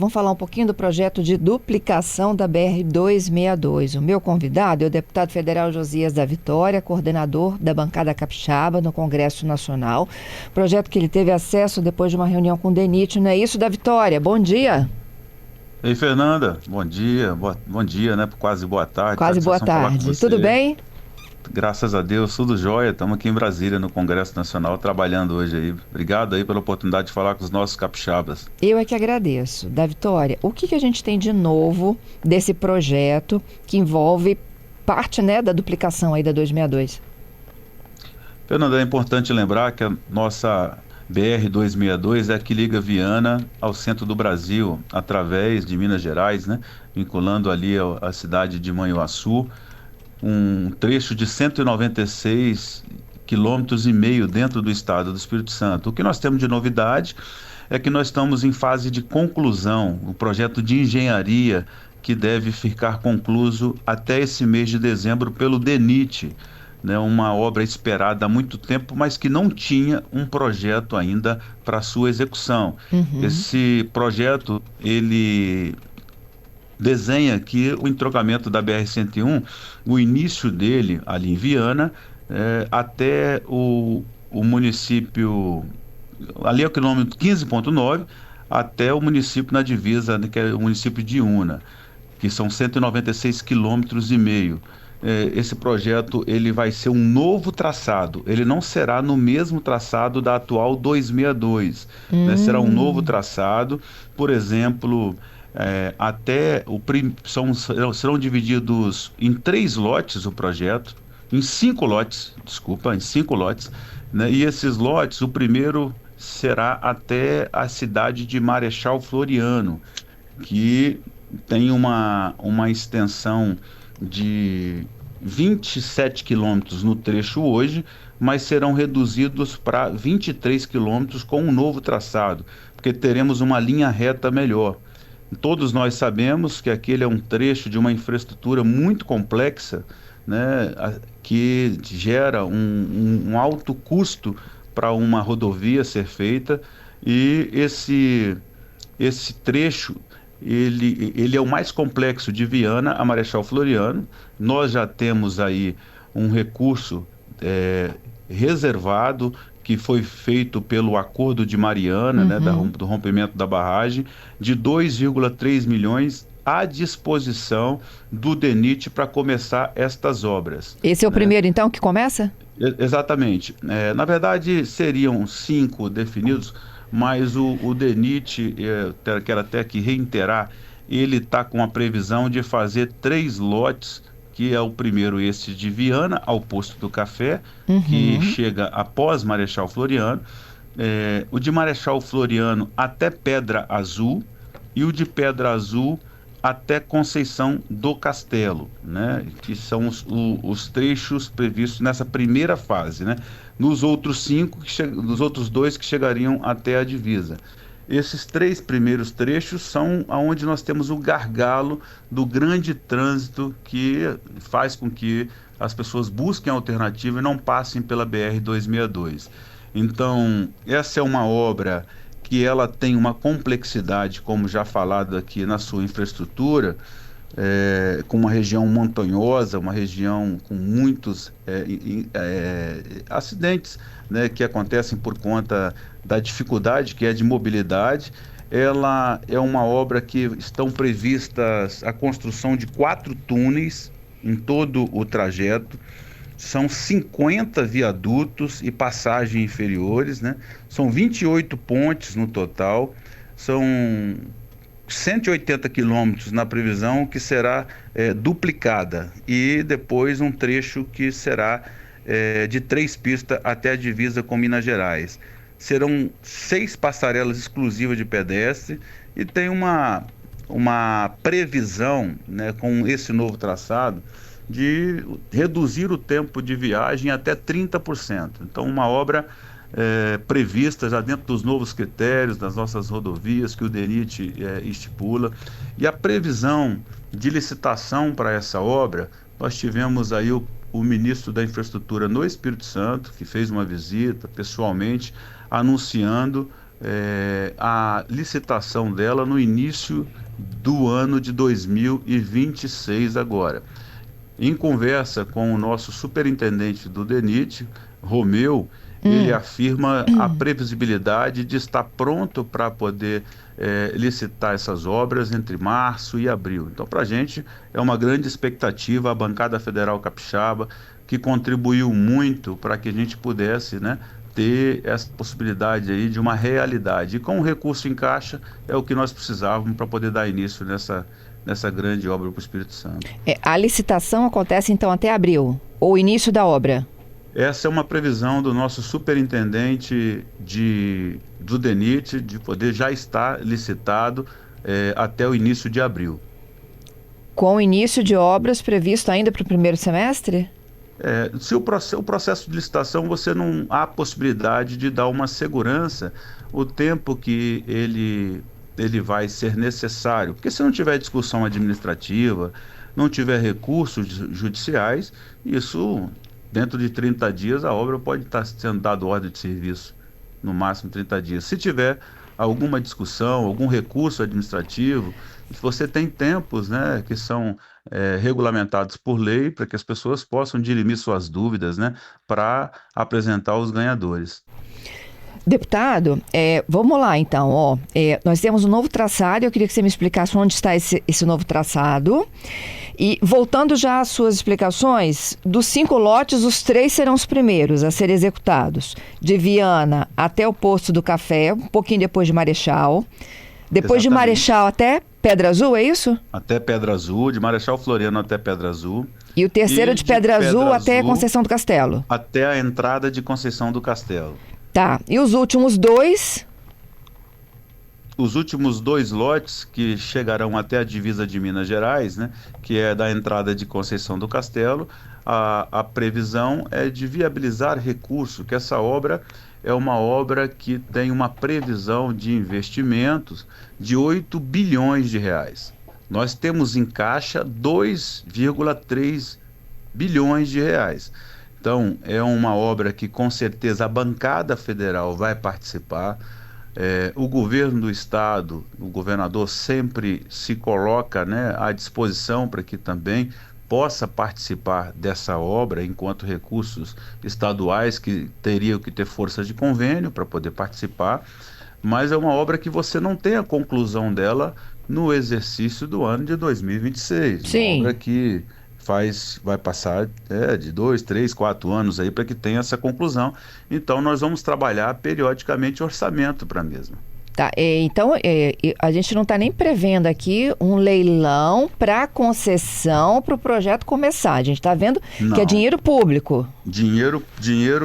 Vamos falar um pouquinho do projeto de duplicação da BR-262. O meu convidado é o deputado federal Josias da Vitória, coordenador da bancada capixaba no Congresso Nacional. Projeto que ele teve acesso depois de uma reunião com o DENIT, não é isso, da Vitória? Bom dia. Ei, Fernanda, bom dia, bom dia, né? Quase boa tarde. Quase boa Satisfação falar com tarde. você. Tudo bem? Graças a Deus, tudo jóia. Estamos aqui em Brasília, no Congresso Nacional, trabalhando hoje aí. Obrigado aí pela oportunidade de falar com os nossos capixabas. Eu é que agradeço. Da Vitória, o que a gente tem de novo desse projeto que envolve parte, né, da duplicação aí da 262? Fernanda, é importante lembrar que a nossa BR-262 é a que liga Viana ao centro do Brasil, através de Minas Gerais, né? Vinculando ali a cidade de Manhuaçu, um trecho de 196,5 km dentro do estado do Espírito Santo. O que nós temos de novidade é que nós estamos em fase de conclusão, o projeto de engenharia que deve ficar concluído até esse mês de dezembro pelo DENIT, né, uma obra esperada há muito tempo, mas que não tinha um projeto ainda para sua execução. Esse projeto, ele desenha aqui o entroncamento da BR-101, o início dele ali em Viana, até o município, ali é o quilômetro 15,9, até o município na divisa, né, que é o município de Una, que são 196,5 km. Esse projeto ele vai ser um novo traçado, ele não será no mesmo traçado da atual 262, né? Será um novo traçado, por exemplo, serão divididos em 3 lotes o projeto, em 5 lotes, né? E esses lotes, o primeiro será até a cidade de Marechal Floriano, que tem uma extensão de 27 quilômetros no trecho hoje, mas serão reduzidos para 23 quilômetros com um novo traçado, porque teremos uma linha reta melhor. Todos nós sabemos que aquele é um trecho de uma infraestrutura muito complexa, né, que gera um alto custo para uma rodovia ser feita, e esse trecho ele é o mais complexo de Viana a Marechal Floriano. Nós já temos aí um recurso reservado, que foi feito pelo Acordo de Mariana, né, do rompimento da barragem, de 2,3 milhões à disposição do DENIT para começar estas obras. Esse é o primeiro, então, que começa? Exatamente. Na verdade, seriam 5 definidos, mas o DENIT, quero até que reiterar, ele está com a previsão de fazer 3 lotes, que é o primeiro esse de Viana ao Posto do Café, que chega após Marechal Floriano, o de Marechal Floriano até Pedra Azul, e o de Pedra Azul até Conceição do Castelo, né? Que são os trechos previstos nessa primeira fase, né? Nos outros 2 que chegariam até a divisa. Esses 3 primeiros trechos são onde nós temos o gargalo do grande trânsito, que faz com que as pessoas busquem alternativa e não passem pela BR-262. Então, essa é uma obra que ela tem uma complexidade, como já falado aqui, na sua infraestrutura, com uma região montanhosa, uma região com muitos acidentes, né, que acontecem por conta da dificuldade que é de mobilidade. Ela é uma obra que estão previstas a construção de 4 túneis em todo o trajeto. São 50 viadutos e passagens inferiores, né? São 28 pontes no total, são 180 quilômetros na previsão, que será duplicada, e depois um trecho que será de 3 pistas até a divisa com Minas Gerais. Serão 6 passarelas exclusivas de pedestre, e tem uma previsão, né, com esse novo traçado, de reduzir o tempo de viagem até 30%. Então, uma obra prevista já dentro dos novos critérios das nossas rodovias que o DENIT estipula. E a previsão de licitação para essa obra, nós tivemos aí o ministro da Infraestrutura no Espírito Santo, que fez uma visita pessoalmente, anunciando a licitação dela no início do ano de 2026 agora. Em conversa com o nosso superintendente do DENIT, Romeu, ele afirma a previsibilidade de estar pronto para poder licitar essas obras entre março e abril. Então, para a gente é uma grande expectativa, a bancada federal capixaba, que contribuiu muito para que a gente pudesse, né, ter essa possibilidade aí de uma realidade. E com o recurso em caixa é o que nós precisávamos para poder dar início nessa grande obra para o Espírito Santo. A licitação acontece então até abril, ou início da obra? Essa é uma previsão do nosso superintendente do DENIT, de poder já estar licitado até o início de abril. Com o início de obras previsto ainda para o primeiro semestre? Se o processo de licitação, você não há possibilidade de dar uma segurança o tempo que ele vai ser necessário. Porque se não tiver discussão administrativa, não tiver recursos judiciais, isso, dentro de 30 dias, a obra pode estar sendo dada ordem de serviço, no máximo 30 dias. Se tiver alguma discussão, algum recurso administrativo, você tem tempos, né, que são regulamentados por lei para que as pessoas possam dirimir suas dúvidas, né, para apresentar os ganhadores. Deputado, vamos lá então, nós temos um novo traçado, eu queria que você me explicasse onde está esse novo traçado. E voltando já às suas explicações, dos 5 lotes, os 3 serão os primeiros a serem executados. De Viana até o Posto do Café, um pouquinho depois de Marechal. Depois Exatamente. De Marechal até Pedra Azul, é isso? Até Pedra Azul, de Marechal Floriano até Pedra Azul. E o terceiro de Pedra Azul até Conceição do Castelo? Até a entrada de Conceição do Castelo. Tá, e os últimos 2? Os últimos 2 lotes que chegarão até a divisa de Minas Gerais, né, que é da entrada de Conceição do Castelo, a previsão é de viabilizar recurso, que essa obra é uma obra que tem uma previsão de investimentos de 8 bilhões de reais. Nós temos em caixa 2,3 bilhões de reais. Então, é uma obra que com certeza a bancada federal vai participar. O governo do estado, o governador sempre se coloca, né, à disposição para que também possa participar dessa obra, enquanto recursos estaduais que teriam que ter força de convênio para poder participar, mas é uma obra que você não tem a conclusão dela no exercício do ano de 2026. Sim. Uma obra que vai passar de 2, 3, 4 anos aí para que tenha essa conclusão. Então nós vamos trabalhar periodicamente orçamento para a mesma. Tá, então a gente não está nem prevendo aqui um leilão para concessão para o projeto começar. A gente está vendo que é dinheiro público. Dinheiro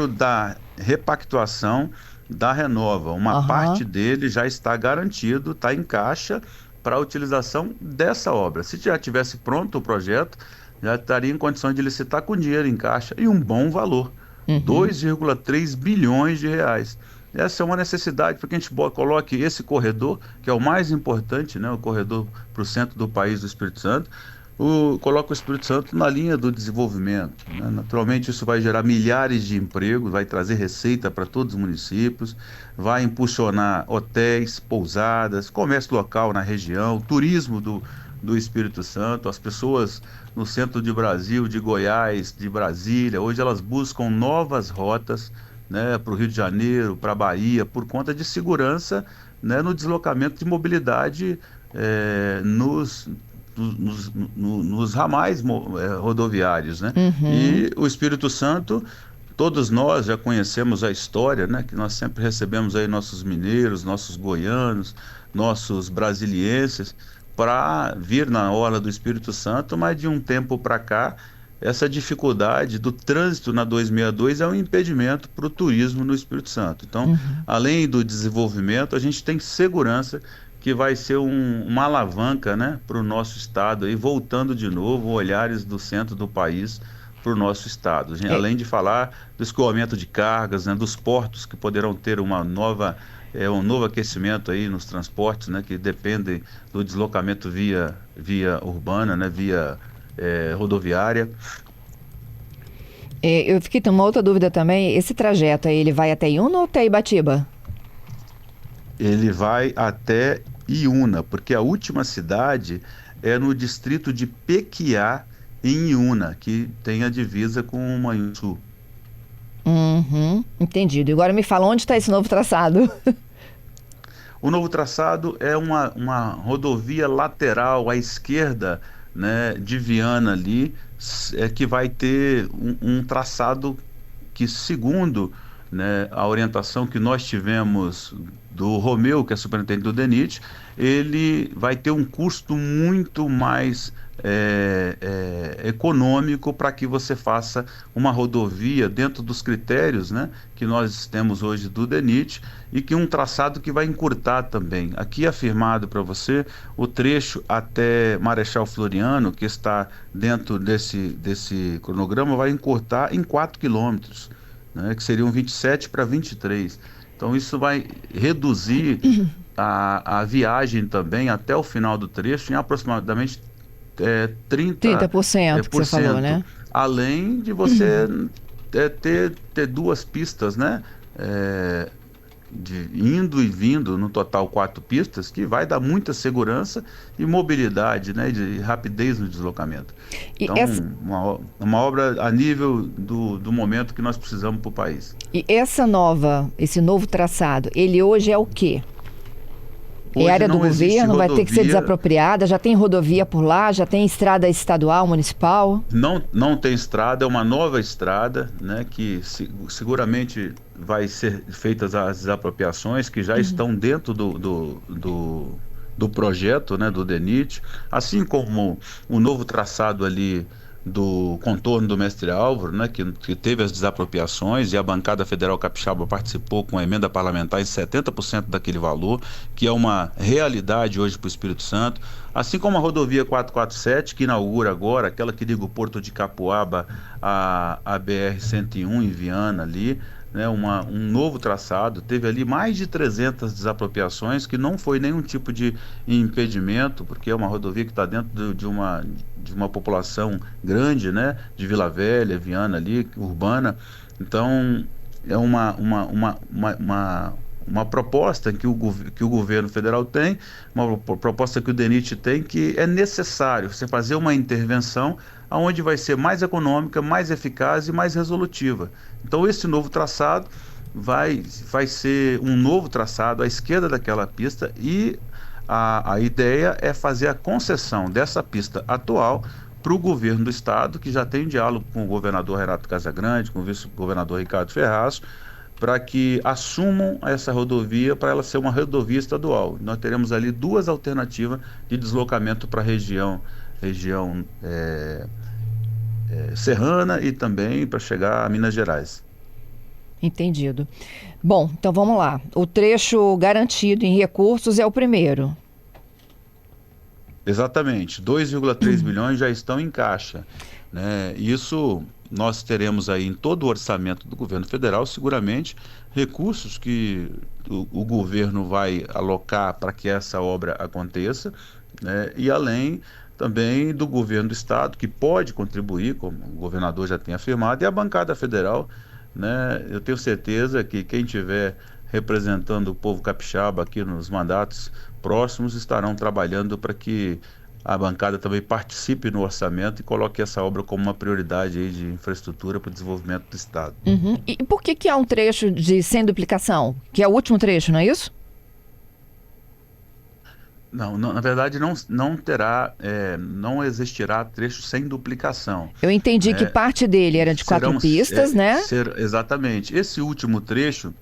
da repactuação da Renova. Uma parte dele já está garantido, está em caixa para a utilização dessa obra. Se já tivesse pronto o projeto, já estaria em condições de licitar com dinheiro em caixa e um bom valor, 2,3 bilhões de reais. Essa é uma necessidade para que a gente coloque esse corredor, que é o mais importante, né, o corredor para o centro do país do Espírito Santo, coloca o Espírito Santo na linha do desenvolvimento, né? Naturalmente isso vai gerar milhares de empregos, vai trazer receita para todos os municípios, vai impulsionar hotéis, pousadas, comércio local na região, turismo do Espírito Santo. As pessoas no centro de Brasil, de Goiás, de Brasília, hoje elas buscam novas rotas, né, para o Rio de Janeiro, para a Bahia, por conta de segurança, né, no deslocamento de mobilidade nos ramais rodoviários, né? E o Espírito Santo, todos nós já conhecemos a história, né, que nós sempre recebemos aí nossos mineiros, nossos goianos, nossos brasilienses, para vir na orla do Espírito Santo, mas de um tempo para cá, essa dificuldade do trânsito na 262 é um impedimento para o turismo no Espírito Santo. Então, além do desenvolvimento, a gente tem segurança que vai ser uma alavanca, né, para o nosso estado, aí, voltando de novo olhares do centro do país para o nosso estado. Além de falar do escoamento de cargas, né, dos portos que poderão ter um novo aquecimento aí nos transportes, né, que dependem do deslocamento via urbana, né, via rodoviária. Eu fiquei com uma outra dúvida também. Esse trajeto aí, ele vai até Iuna ou até Ibatiba? Ele vai até Iuna, porque a última cidade é no distrito de Pequiá, em Iuna, que tem a divisa com o Manhuaçu. Uhum, entendido. E agora me fala, onde está esse novo traçado? O novo traçado é uma rodovia lateral à esquerda, né, de Viana ali, que vai ter um traçado que, segundo, né, a orientação que nós tivemos do Romeu, que é superintendente do DENIT, ele vai ter um custo muito mais econômico para que você faça uma rodovia dentro dos critérios, né, que nós temos hoje do DENIT e que um traçado que vai encurtar também. Aqui afirmado para você o trecho até Marechal Floriano, que está dentro desse cronograma, vai encurtar em 4 quilômetros, né, que seriam 27 para 23. Então, isso vai reduzir a viagem também até o final do trecho em aproximadamente 30% que você falou, né? além de você ter duas pistas, né? É, de indo e vindo, no total 4 pistas, que vai dar muita segurança e mobilidade, né, de rapidez no deslocamento. E Então, essa, uma obra a nível do momento que nós precisamos para o país. esse novo traçado, ele hoje é o quê? É Hoje área do não existe governo, vai ter que ser rodovia, desapropriada, já tem rodovia por lá, já tem estrada estadual, municipal? não tem estrada, é uma nova estrada, né, que seguramente vai ser feitas as desapropriações que já estão dentro do projeto, né, do DENIT, assim como o novo traçado ali do contorno do Mestre Álvaro, né, que teve as desapropriações e a bancada federal capixaba participou com a emenda parlamentar em 70% daquele valor, que é uma realidade hoje para o Espírito Santo, assim como a rodovia 447, que inaugura agora, aquela que liga o Porto de Capuaba a BR-101 em Viana ali, né, um novo traçado, teve ali mais de 300 desapropriações, que não foi nenhum tipo de impedimento, porque é uma rodovia que está dentro de uma população grande, né, de Vila Velha, Viana ali, urbana. Então, é uma proposta que o governo federal tem, uma proposta que o DENIT tem, que é necessário você fazer uma intervenção aonde vai ser mais econômica, mais eficaz e mais resolutiva. Então, esse novo traçado vai ser um novo traçado à esquerda daquela pista e a ideia é fazer a concessão dessa pista atual para o governo do estado, que já tem diálogo com o governador Renato Casagrande, com o vice-governador Ricardo Ferraz, para que assumam essa rodovia, para ela ser uma rodovia estadual. Nós teremos ali duas alternativas de deslocamento para a região serrana e também para chegar a Minas Gerais. Entendido. Bom, então vamos lá. O trecho garantido em recursos é o primeiro. Exatamente, 2,3 bilhões já estão em caixa, né? Isso nós teremos aí em todo o orçamento do governo federal, seguramente, recursos que o governo vai alocar para que essa obra aconteça, né? E além também do governo do estado, que pode contribuir, como o governador já tem afirmado, e a bancada federal, né? Eu tenho certeza que quem tiver representando o povo capixaba aqui nos mandatos próximos estarão trabalhando para que a bancada também participe no orçamento e coloque essa obra como uma prioridade aí de infraestrutura para o desenvolvimento do estado. Uhum. E por que há um trecho sem duplicação? Que é o último trecho, não é isso? Não, na verdade não existirá trecho sem duplicação, Eu entendi que né? parte dele era de 4 pistas, né? Exatamente. Esse último trecho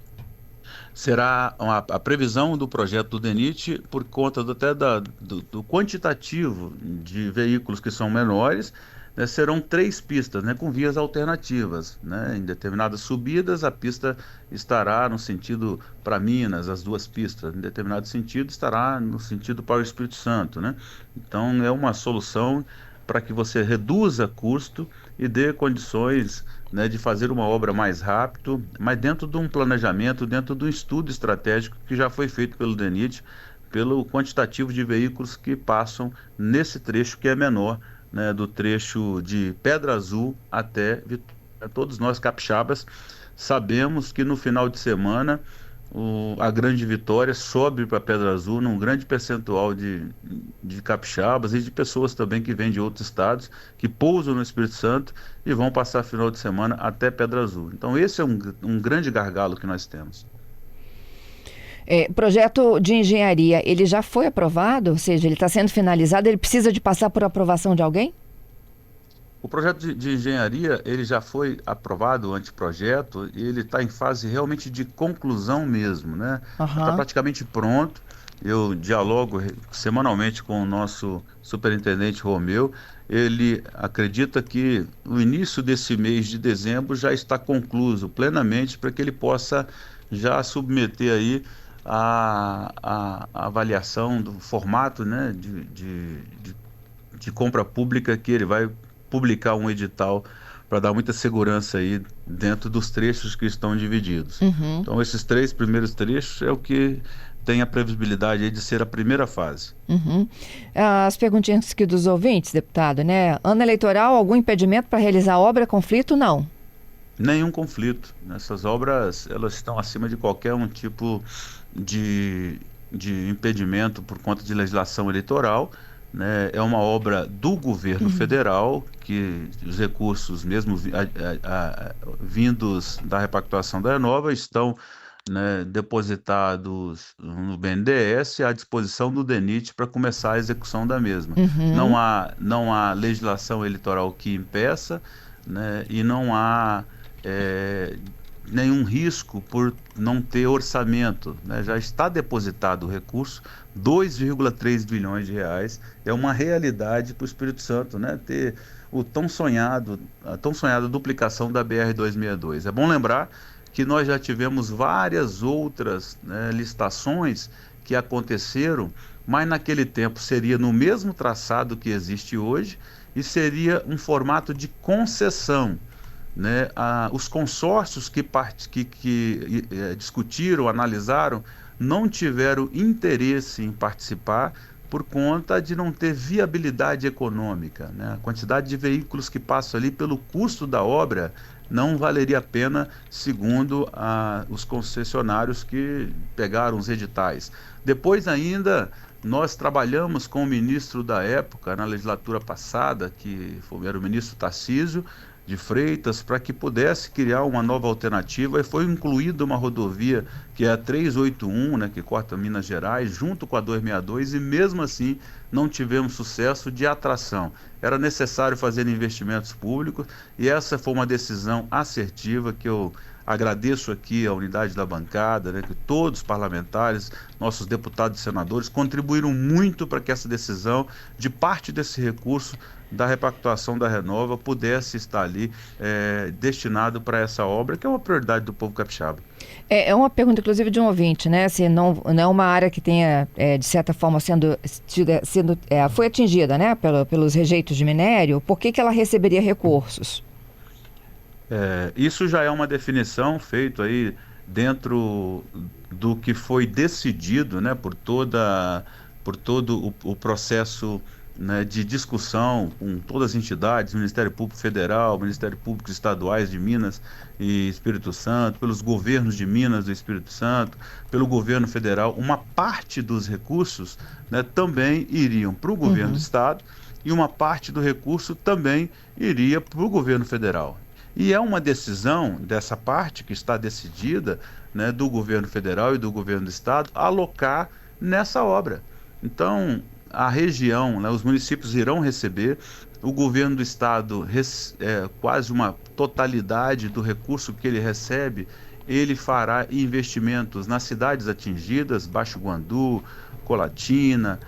será a previsão do projeto do DENIT por conta do quantitativo de veículos que são menores, né, serão 3 pistas, né, com vias alternativas, né, em determinadas subidas a pista estará no sentido para Minas, as 2 pistas, em determinado sentido estará no sentido para o Espírito Santo, né? Então é uma solução para que você reduza custo e dê condições, né, de fazer uma obra mais rápido, mas dentro de um planejamento, dentro de um estudo estratégico que já foi feito pelo DENIT, pelo quantitativo de veículos que passam nesse trecho que é menor, né, do trecho de Pedra Azul até Vitória. Todos nós capixabas sabemos que no final de semana a Grande Vitória sobe para Pedra Azul num grande percentual de capixabas e de pessoas também que vêm de outros estados, que pousam no Espírito Santo e vão passar final de semana até Pedra Azul. Então esse é um grande gargalo que nós temos. Projeto de engenharia, ele já foi aprovado? Ou seja, ele está sendo finalizado, ele precisa de passar por aprovação de alguém? O projeto de engenharia, ele já foi aprovado, o anteprojeto, e ele está em fase realmente de conclusão mesmo, né? Está Aham. praticamente pronto. Eu dialogo semanalmente com o nosso superintendente Romeu. Ele acredita que o início desse mês de dezembro já está concluído plenamente para que ele possa já submeter aí a avaliação do formato, né, de compra pública que ele vai publicar um edital para dar muita segurança aí dentro dos trechos que estão divididos. Uhum. Então, esses 3 primeiros trechos é o que tem a previsibilidade aí de ser a primeira fase. Uhum. As perguntinhas aqui dos ouvintes, deputado, né? Ano eleitoral, algum impedimento para realizar obra, conflito? Não. Nenhum conflito. Essas obras, elas estão acima de qualquer um tipo de, de impedimento por conta de legislação eleitoral, né? É uma obra do governo federal, que os recursos, mesmo vindos da repactuação da Renova, estão, né, depositados no BNDES à disposição do DENIT para começar a execução da mesma. Uhum. Não há legislação eleitoral que impeça, né, e não há eh, nenhum risco por não ter orçamento, né? Já está depositado o recurso, 2,3 bilhões de reais, é uma realidade para o Espírito Santo, né? Ter a tão sonhada duplicação da BR-262. É bom lembrar que nós já tivemos várias outras, né, licitações que aconteceram, mas naquele tempo seria no mesmo traçado que existe hoje e seria um formato de concessão, né? Os consórcios que discutiram, analisaram, não tiveram interesse em participar por conta de não ter viabilidade econômica, né? A quantidade de veículos que passam ali pelo custo da obra não valeria a pena, segundo os concessionários que pegaram os editais. Depois ainda nós trabalhamos com o ministro da época, na legislatura passada, era o ministro Tarcísio de Freitas, para que pudesse criar uma nova alternativa, e foi incluída uma rodovia que é a 381, né, que corta Minas Gerais, junto com a 262, e mesmo assim não tivemos sucesso de atração. Era necessário fazer investimentos públicos, e essa foi uma decisão assertiva que eu agradeço aqui a unidade da bancada, né, que todos os parlamentares, nossos deputados e senadores contribuíram muito para que essa decisão de parte desse recurso da repactuação da Renova pudesse estar ali destinado para essa obra, que é uma prioridade do povo capixaba. É uma pergunta, inclusive, de um ouvinte, né? Se não é uma área que tenha, de certa forma, foi atingida, né, pelos rejeitos de minério, por que ela receberia recursos? Isso já é uma definição feita aí dentro do que foi decidido, né, por todo o processo, né, de discussão com todas as entidades, Ministério Público Federal, Ministério Público Estaduais de Minas e Espírito Santo, pelos governos de Minas e do Espírito Santo, pelo governo federal. Uma parte dos recursos, né, também iriam para o governo do estado, e uma parte do recurso também iria para o governo federal. E é uma decisão dessa parte que está decidida, né, do governo federal e do governo do estado alocar nessa obra. Então, a região, né, os municípios irão receber, o governo do estado, quase uma totalidade do recurso que ele recebe, ele fará investimentos nas cidades atingidas, Baixo Guandu, Colatina,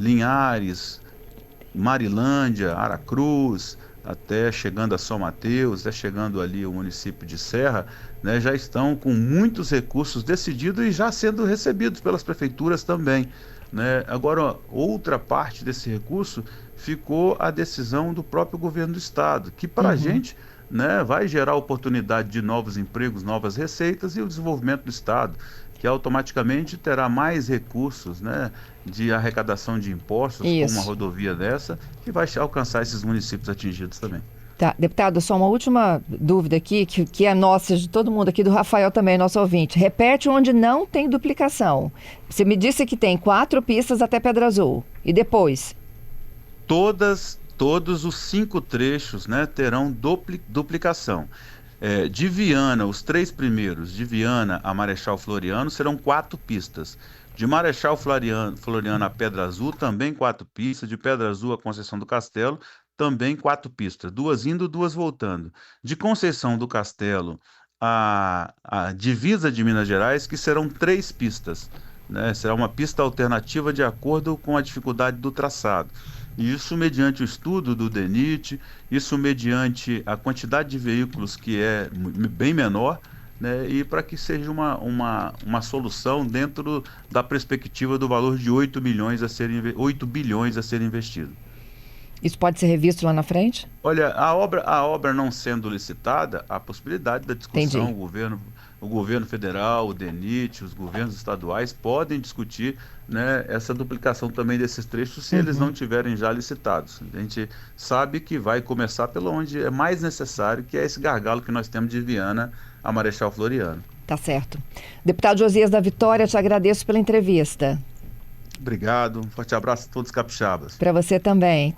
Linhares, Marilândia, Aracruz, até chegando a São Mateus, até chegando ali o município de Serra, né, já estão com muitos recursos decididos e já sendo recebidos pelas prefeituras também, né? Agora, outra parte desse recurso ficou a decisão do próprio governo do estado, que para a gente, né, vai gerar oportunidade de novos empregos, novas receitas e o desenvolvimento do estado, que automaticamente terá mais recursos, né, de arrecadação de impostos, com uma Isso. rodovia dessa, que vai alcançar esses municípios atingidos também. Tá, deputado, só uma última dúvida aqui, que é nossa, de todo mundo aqui, do Rafael também, nosso ouvinte. Repete onde não tem duplicação. Você me disse que tem 4 pistas até Pedra Azul. E depois? Todos os 5 trechos, né, terão duplicação. De Viana, os 3 primeiros, de Viana a Marechal Floriano, serão 4 pistas. De Marechal Floriano a Pedra Azul, também 4 pistas. De Pedra Azul a Conceição do Castelo, também 4 pistas. 2 indo, 2 voltando. De Conceição do Castelo a divisa de Minas Gerais, que serão 3 pistas, né? Será uma pista alternativa de acordo com a dificuldade do traçado. Isso mediante o estudo do DENIT, isso mediante a quantidade de veículos que é bem menor, né, e para que seja uma solução dentro da perspectiva do valor de 8 bilhões a ser investido. Isso pode ser revisto lá na frente? Olha, a obra não sendo licitada, há possibilidade da discussão. Entendi. O governo federal, o DENIT, os governos estaduais podem discutir, né, essa duplicação também desses trechos se eles não tiverem já licitados. A gente sabe que vai começar pelo onde é mais necessário, que é esse gargalo que nós temos de Viana a Marechal Floriano. Tá certo. Deputado Josias da Vitória, te agradeço pela entrevista. Obrigado, um forte abraço a todos os capixabas. Para você também.